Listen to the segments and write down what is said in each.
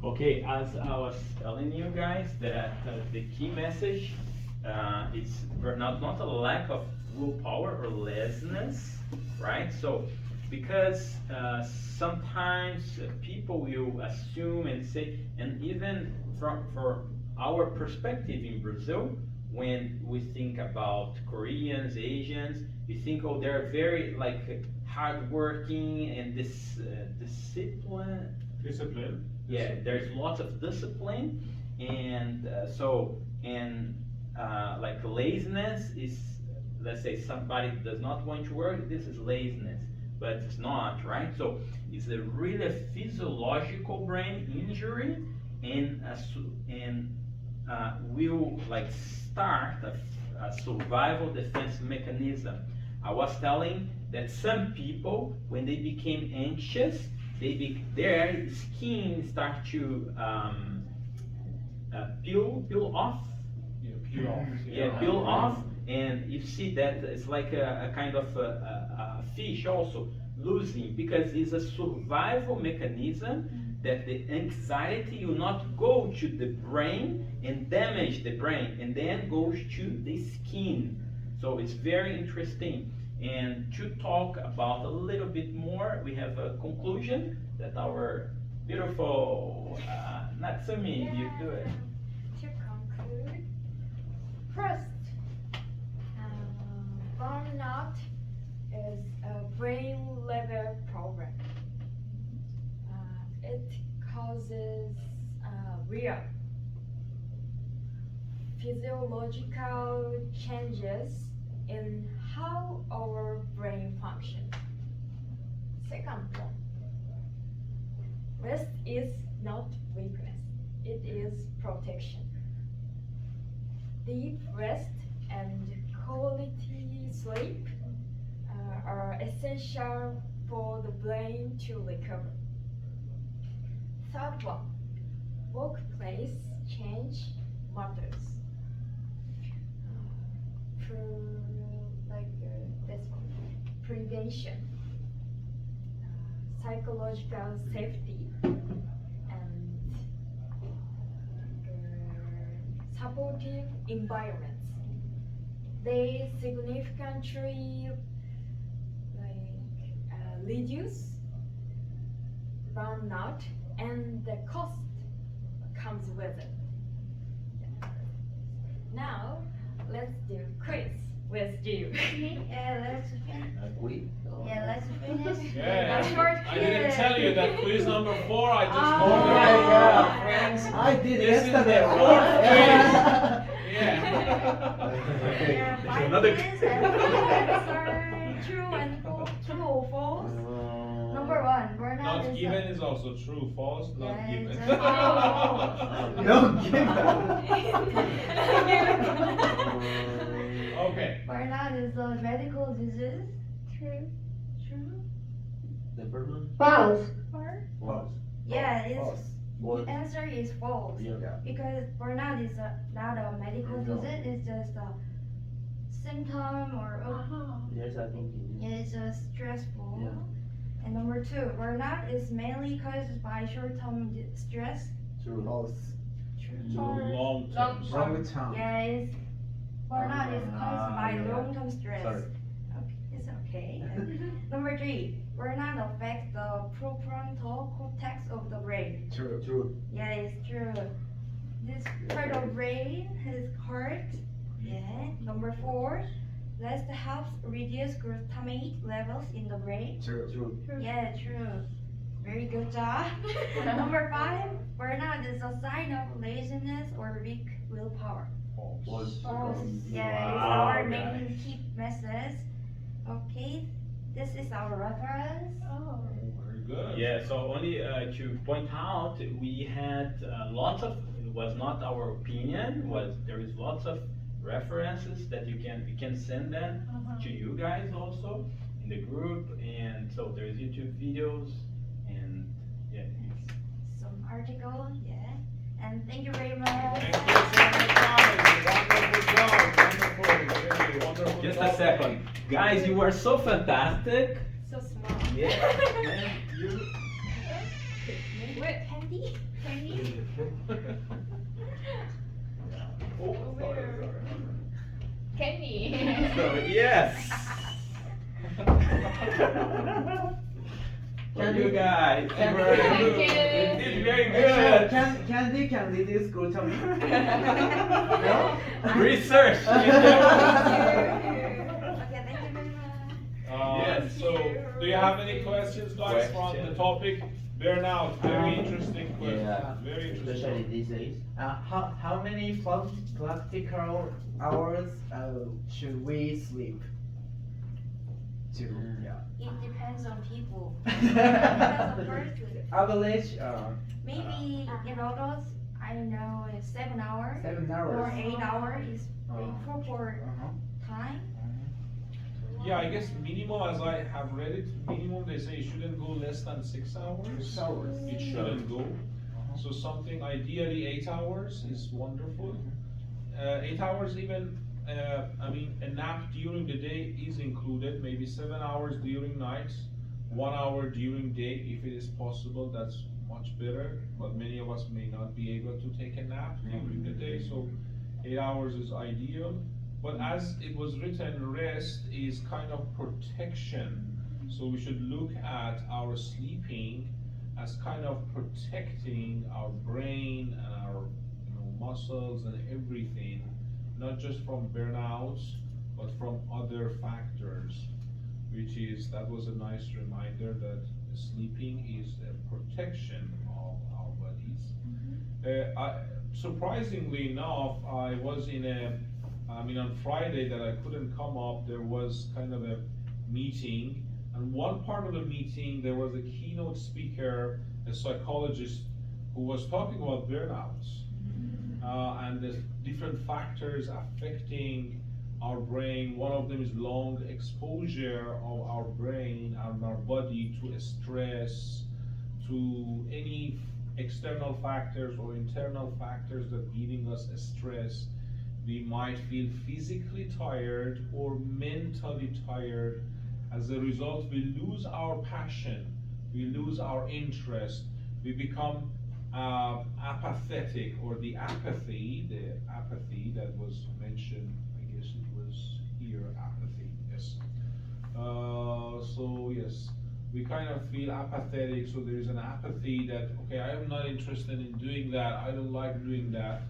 Okay, as I was telling you guys that the key message is not a lack of willpower or laziness, right? So because sometimes people will assume and say, and even from for our perspective in Brazil, when we think about Koreans, Asians, we think, oh, they're very like hardworking and this discipline. Discipline. Yeah, there's lots of discipline, and like laziness is, let's say somebody does not want to work, this is laziness, but it's not, right? So it's a really physiological brain injury, and will like start a survival defense mechanism. I was telling that some people, when they became anxious, their skin start to peel off. Yeah, peel off. Yeah, peel off, and you see that it's like a kind of a fish also losing, because it's a survival mechanism that the anxiety will not go to the brain and damage the brain, and then goes to the skin. So it's very interesting. And to talk about a little bit more, we have a conclusion that our beautiful Natsumi, you do it. To conclude, first, burnout is a brain level problem. It causes real physiological changes in how our brain functions. Second one, rest is not weakness, it is protection. Deep rest and quality sleep are essential for the brain to recover. Third one, workplace change matters. This one, prevention, psychological safety, and supportive environments. They significantly reduce burnout, and the cost comes with it. Now, let's do quiz with you. Yeah, let's finish. We? Yeah, let's finish. Yeah, A short I didn't quiz. tell you that quiz number 4. I just Oh told you, my God. friends. I did This is the yesterday. 4th Yeah. quiz. Yeah. Okay. Yeah, There's 5 another- minutes and answer true and false. True or false. Number 1, burnout Not is given is also true, false, not Yeah, given. it's false. No, give Okay. Burnout is a medical disease. True. True. The burden? False. False. Yeah, it's False. the answer is false. Yeah. Because burnout is not a medical No. disease. It's just a symptom or Yes, I think it yeah, it's just stressful. Yeah. And number 2, burnout is mainly caused by short-term stress. is true. False. Long term. Wrong time. Yeah, burnout is caused by yeah. long-term stress. Sorry. Okay, it's okay. And number 3, burnout affects the prefrontal cortex of the brain. True. True. Yeah, it's true. This part of brain is heart. Yeah. Number 4, rest helps reduce glutamate levels in the brain. True. True. Yeah, true. Very good job. Number 5, burnout is a sign of laziness or weak willpower. False. False. Yeah, it's Wow, our guys. main key message. Okay, this is our reference. Very good. Yeah, so only to point out, we had lots of, it was not our opinion, there is lots of references that we can send them to you guys also in the group, and so there's YouTube videos, and yeah. Some article, yeah. And thank you very much. Thank you so much, guys. Wonderful job. Wonderful. Really wonderful Just job. a second. Guys, you were so fantastic. So small. Yeah, man, you. Wait, Candy? Candy? Yes. For you guys. Can- Very Thank good. you. You did very Actually, good. candy can reduce glutamine. Research. Okay, thank you very much. Yes. So, do you have any questions, guys, from the topic? Burnout, very interesting question. Yeah, Very especially interesting. these days. How many practical hours should we sleep? Two. Yeah. It depends on people. Depends on person. Average. Maybe in August, I know it's 7 hours 7 or hours. 8 hours is the proper Uh-huh. time. Yeah, I guess minimum, as I have read it, minimum they say it shouldn't go less than 6 hours. 6 hours. It shouldn't go. So something ideally 8 hours is wonderful. 8 hours even, I mean, a nap during the day is included, maybe 7 hours during night, 1 hour during day, if it is possible, that's much better. But many of us may not be able to take a nap during the day, so 8 hours is ideal. But as it was written, rest is kind of protection. So we should look at our sleeping as kind of protecting our brain and our muscles and everything, not just from burnouts, but from other factors, that was a nice reminder that sleeping is a protection of our bodies. Surprisingly enough, I was on Friday that I couldn't come up, there was kind of a meeting, and one part of the meeting, there was a keynote speaker, a psychologist, who was talking about burnouts, and the different factors affecting our brain. One of them is long exposure of our brain and our body to stress, to any external factors or internal factors that giving us a stress. We might feel physically tired or mentally tired. As a result, we lose our passion, we lose our interest, we become apathetic, or the apathy that was mentioned, I guess it was here, apathy, yes. So yes, we kind of feel apathetic, so there is an apathy that, okay, I am not interested in doing that, I don't like doing that.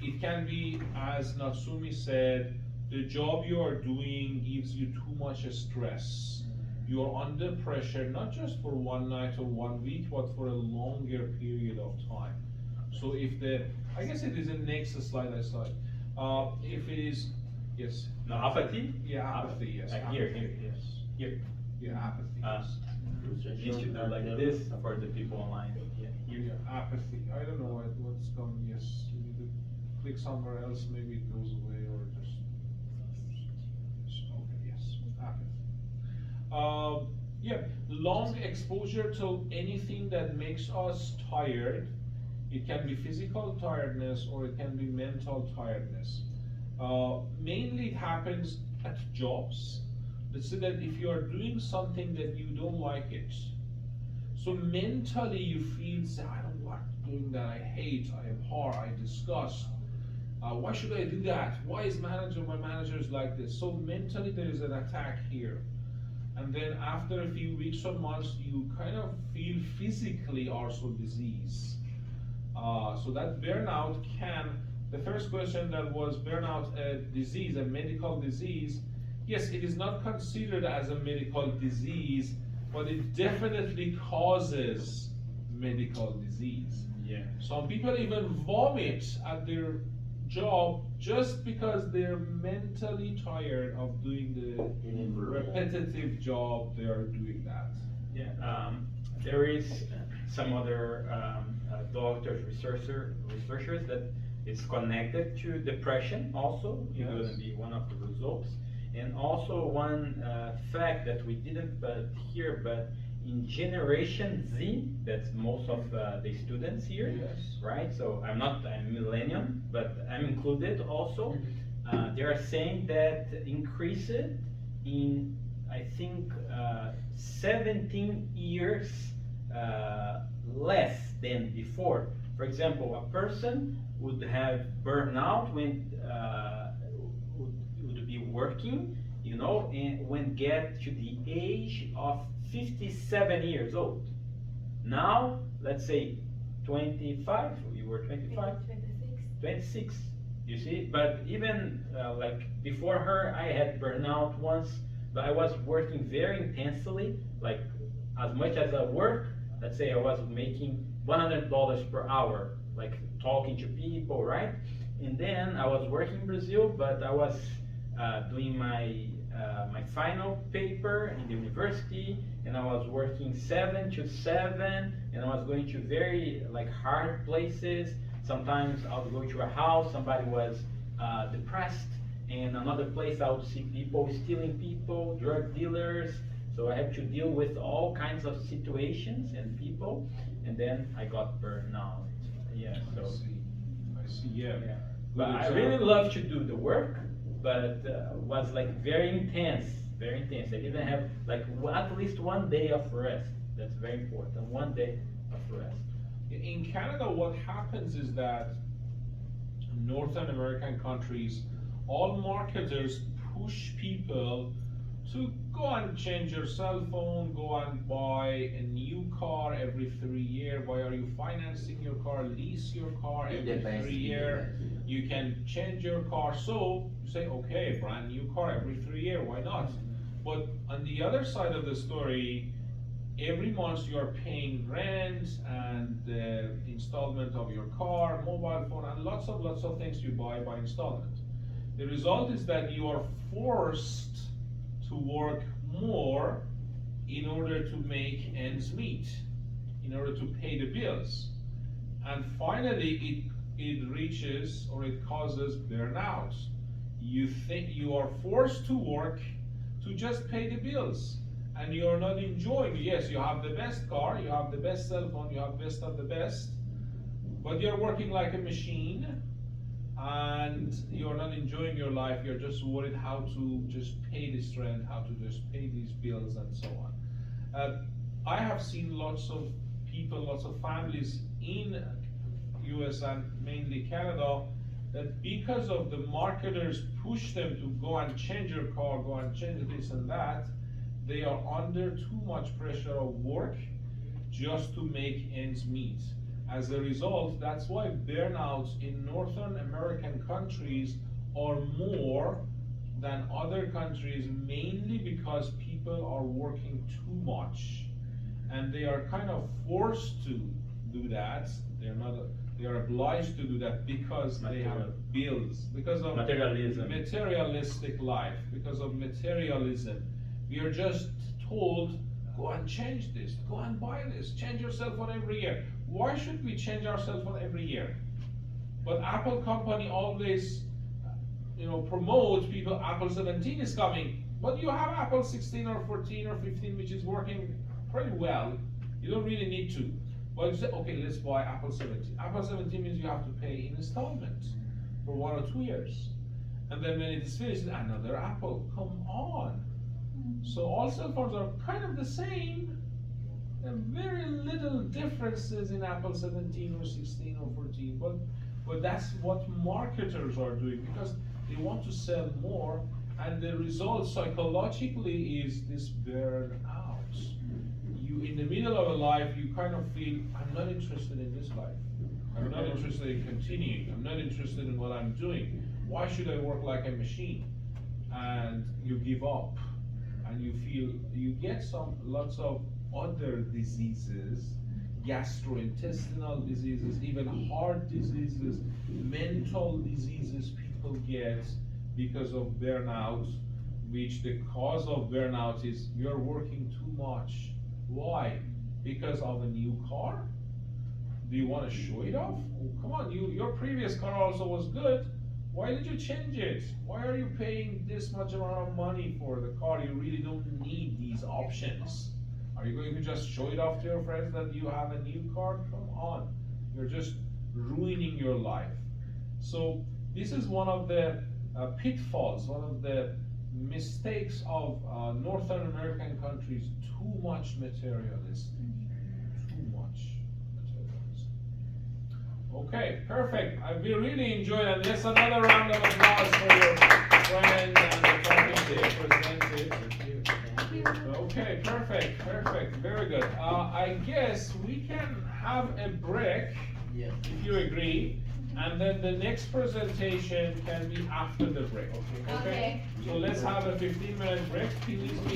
It can be, as Natsumi said, the job you are doing gives you too much stress. You are under pressure, not just for one night or 1 week, but for a longer period of time. So I guess it is in next slide I saw it. If it is, yes. No, apathy? Yeah, apathy, yes. Here, Apathy, here, yes. here. Yeah, apathy, yes. You should do like this for the people online. Yeah, here. Yeah, apathy. I don't know what's going, yes. You need to click somewhere else, maybe it goes away, or just, okay, yes, apathy. Yeah, long exposure to anything that makes us tired. It can be physical tiredness or it can be mental tiredness. Mainly it happens at jobs. Let's say that if you are doing something that you don't like it, so mentally you feel, say, I don't like doing that, I hate, I abhor, I disgust. Why should I do that? Why is my manager is like this? So mentally there is an attack here. And then after a few weeks or months, you kind of feel physically also disease. So that burnout the first question that was burnout a disease, a medical disease? Yes, it is not considered as a medical disease, but it definitely causes medical disease. Yeah. Some people even vomit at their job just because they're mentally tired of doing the repetitive job they are doing that. Yeah, there is some other doctors, researchers that it's connected to depression also. It's going to be one of the results. And also one fact that we didn't hear, but in Generation Z, that's most of the students here, Yes. right? So I'm millennium, but I'm included also. They are saying that increased in, I think, 17 years less than before. For example, a person would have burnout when would be working if you know, and when get to the age of 57 years old. Now, let's say 25, you were 25? 26, you see, but even like before her, I had burnout once, but I was working very intensely, like as much as I work, let's say I was making $100 per hour, like talking to people, right? And then I was working in Brazil, but I was doing my final paper in the university, and I was working 7 to 7, and I was going to very like hard places. Sometimes I would go to a house, somebody was depressed, and another place I would see people stealing people, drug dealers. So I had to deal with all kinds of situations and people, and then I got burned out. Yeah, so. I see, yeah. Yeah. But I really love to do the work, but was like very intense, very intense. I didn't have like at least 1 day of rest. That's very important. 1 day of rest. In Canada, what happens is that Northern American countries, all marketers push people to go and change your cell phone, go and buy a new car every 3 years. Why are you financing your car? Lease your car every 3 years. You can change your car. So you say, okay, brand new car every 3 years, why not? But on the other side of the story, every month you are paying rent and the installment of your car, mobile phone, and lots of things you buy by installment. The result is that you are forced to work more in order to make ends meet, in order to pay the bills. And finally, it reaches or it causes burnout. You think you are forced to work to just pay the bills, and you are not enjoying. Yes, you have the best car, you have the best cell phone, you have best of the best, but you're working like a machine, and you're not enjoying your life. You're just worried how to just pay this rent, how to just pay these bills, and so on. I have seen lots of people, lots of families in US and mainly Canada, that because of the marketers push them to go and change your car, go and change this and that, they are under too much pressure of work just to make ends meet. As a result, that's why burnouts in Northern American countries are more than other countries, mainly because people are working too much, and they are kind of forced to do that. They are obliged to do that because they have bills, because of materialistic life, because of materialism. We are just told, go and change this, go and buy this, change your cell phone every year. Why should we change our cell phone every year? But Apple company always, promotes people, Apple 17 is coming, but you have Apple 16 or 14 or 15, which is working pretty well. You don't really need to. But you say, okay, let's buy Apple 17. Apple 17 means you have to pay in installments for 1 or 2 years. And then when it is finished, another Apple, come on. So all cell phones are kind of the same. There are very little differences in Apple 17 or 16 or 14, but that's what marketers are doing because they want to sell more, and the result psychologically is this burnout. You, in the middle of a life, you kind of feel, I'm not interested in this life. I'm not interested in continuing. I'm not interested in what I'm doing. Why should I work like a machine? And you give up, and you feel, you get lots of other diseases, gastrointestinal diseases, even heart diseases, mental diseases people get because of burnout, which the cause of burnout is you're working too much. Why? Because of a new car? Do you want to show it off? Oh, come on, your previous car also was good. Why did you change it? Why are you paying this much amount of money for the car? You really don't need these options. Are you going to just show it off to your friends that you have a new car? Come on. You're just ruining your life. So this is one of the pitfalls, one of the mistakes of Northern American countries. Too much materialism. Too much materialism. Okay, perfect. We really enjoyed it. Yes, another round of applause for your friend and the talking to perfect, very good. I guess we can have a break, Yes. if you agree, and then the next presentation can be after the break. Okay. So let's have a 15-minute break, please be